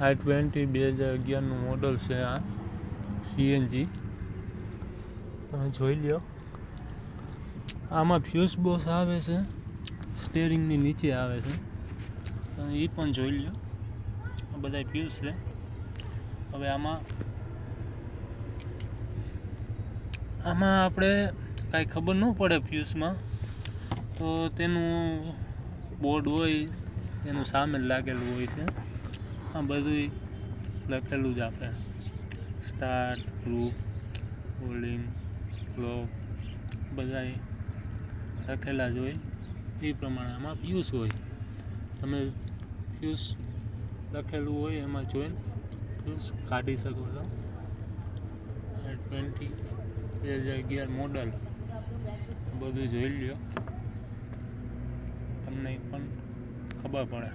i20 2011નું model છે આ CNG. તમે જોઈ લ્યો. આમાં ફ્યુઝ બોક્સ આવે છે, સ્ટેરિંગની નીચે આવે છે, તમે એ પણ જોઈ લ્યો. આ બધા ફ્યુઝ છે. હવે આમાં આપણે કાંઈ ખબર ન પડે ફ્યુઝમાં, તો તેનું બોર્ડ હોય એનું સામે લાગેલું હોય છે. આ બધું લખેલું જ આપે, સ્ટાર્ટ, રૂપ, હોલ્ડિંગ, ક્લોક બધા લખેલા જ હોય. એ પ્રમાણે આમાં ફ્યુઝ હોય. તમે ફ્યુઝ લખેલું હોય એમાં જોઈને ફ્યુઝ કાઢી શકો છો. i20 2011 મોડલ બધું જોઈ લ્યો, તમને પણ ખબર પડે.